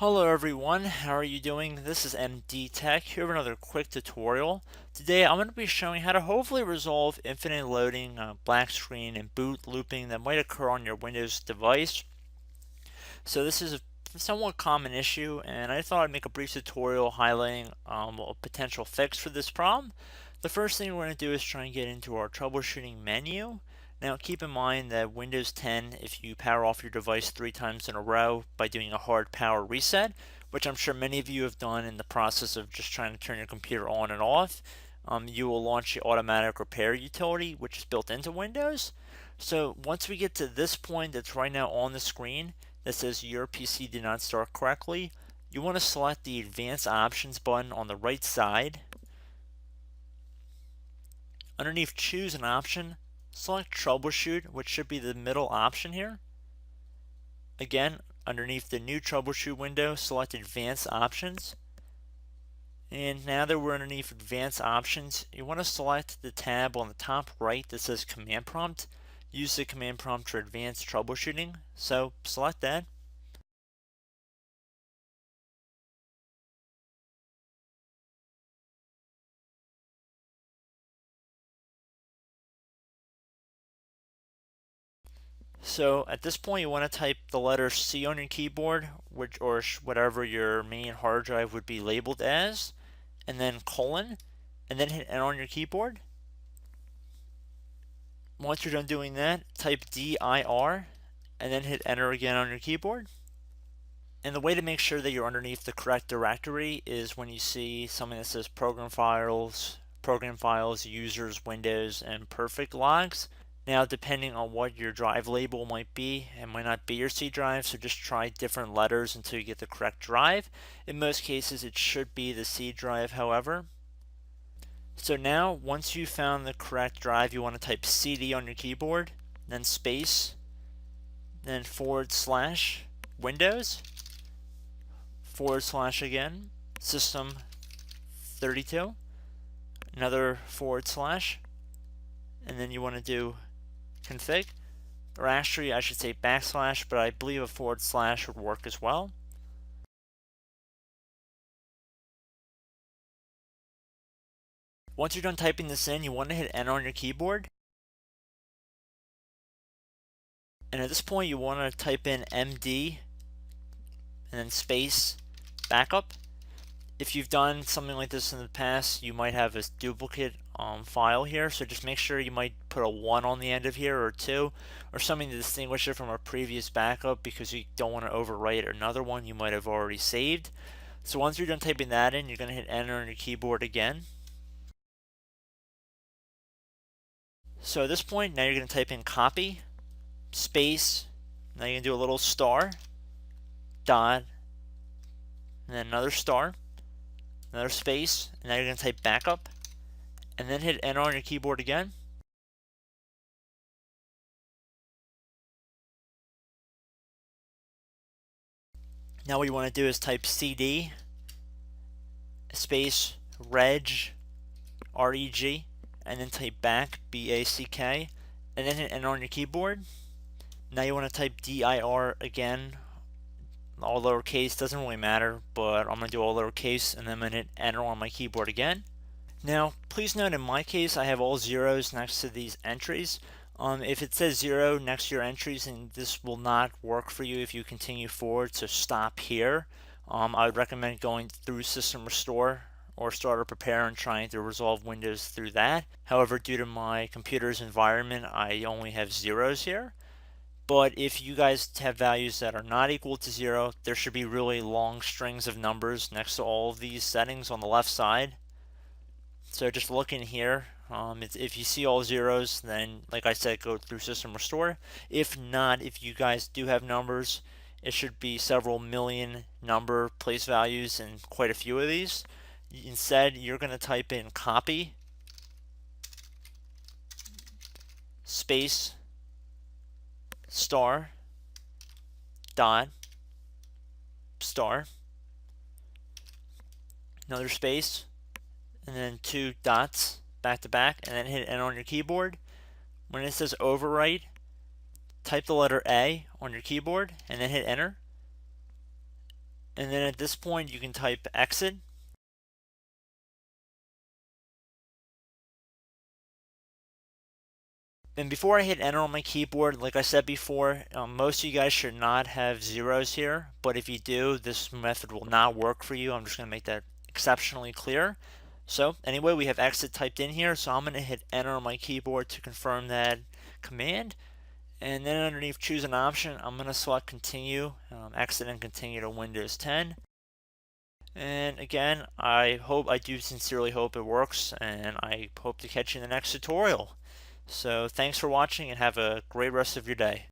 Hello everyone, how are you doing? This is MD Tech here with another quick tutorial. Today I'm going to be showing how to hopefully resolve infinite loading, black screen, and boot looping that might occur on your Windows device. So this is a somewhat common issue, and I thought I'd make a brief tutorial highlighting a potential fix for this problem. The first thing we're going to do is try and get into our troubleshooting menu. Now keep in mind that Windows 10, if you power off your device 3 times in a row by doing a hard power reset, which I'm sure many of you have done in the process of just trying to turn your computer on and off, you will launch the automatic repair utility, which is built into Windows. So once we get to this point that's right now on the screen that says your PC did not start correctly, you want to select the Advanced Options button on the right side. Underneath Choose an Option, select Troubleshoot, which should be the middle option here. Again, underneath the new Troubleshoot window, select Advanced Options. And now that we're underneath Advanced Options, you want to select the tab on the top right that says Command Prompt. Use the Command Prompt for Advanced Troubleshooting. So select that. So at this point, you want to type the letter C on your keyboard, or whatever your main hard drive would be labeled as, and then colon, and then hit Enter on your keyboard. Once you're done doing that, type dir, and then hit Enter again on your keyboard. And the way to make sure that you're underneath the correct directory is when you see something that says program files, users, windows, and perfect logs. Now, depending on what your drive label might be, it might not be your C drive, so just try different letters until you get the correct drive. In most cases, it should be the C drive, however. So now, once you found the correct drive, you want to type CD on your keyboard, then space, then / Windows, / again, System 32, another /, and then you want to do config, or actually I should say /, but I believe a / would work as well. Once you're done typing this in, you want to hit Enter on your keyboard. And at this point, you want to type in MD and then space backup. If you've done something like this in the past, you might have a duplicate file here, so just make sure you might put a 1 on the end of here, or 2, or something to distinguish it from a previous backup, because you don't want to overwrite another one you might have already saved. So once you're done typing that in, you're going to hit Enter on your keyboard again. So at this point, now you're going to type in copy, space, now you're going to do a little star, dot, and then another star, another space, and now you're going to type backup, and then hit Enter on your keyboard again. Now what you want to do is type CD space reg, REG, and then type back, BACK, and then hit Enter on your keyboard. Now you want to type DIR again, all lowercase, doesn't really matter, but I'm going to do all lowercase, and then I'm going to hit Enter on my keyboard again. Now, please note in my case, I have all zeros next to these entries. If it says 0 next to your entries, then this will not work for you if you continue forward, so stop here. I would recommend going through System Restore or Starter Prepare and trying to resolve Windows through that. However, due to my computer's environment, I only have zeros here. But if you guys have values that are not equal to 0, there should be really long strings of numbers next to all of these settings on the left side. So just look in here. If you see all zeros, then like I said, go through System Restore. If not, if you guys do have numbers, it should be several million number place values and quite a few of these. Instead, you're going to type in copy space star dot star, another space, and then 2 dots back to back, and then hit Enter on your keyboard. When it says overwrite, type the letter A on your keyboard and then hit Enter. And then at this point, you can type exit. And before I hit enter on my keyboard, like I said before, most of you guys should not have zeros here, but if you do, this method will not work for you. I'm just going to make that exceptionally clear. So anyway, we have exit typed in here, so I'm going to hit enter on my keyboard to confirm that command. And then underneath choose an option, I'm going to select continue, exit and continue to Windows 10. And again, I do sincerely hope it works, and I hope to catch you in the next tutorial. So thanks for watching and have a great rest of your day.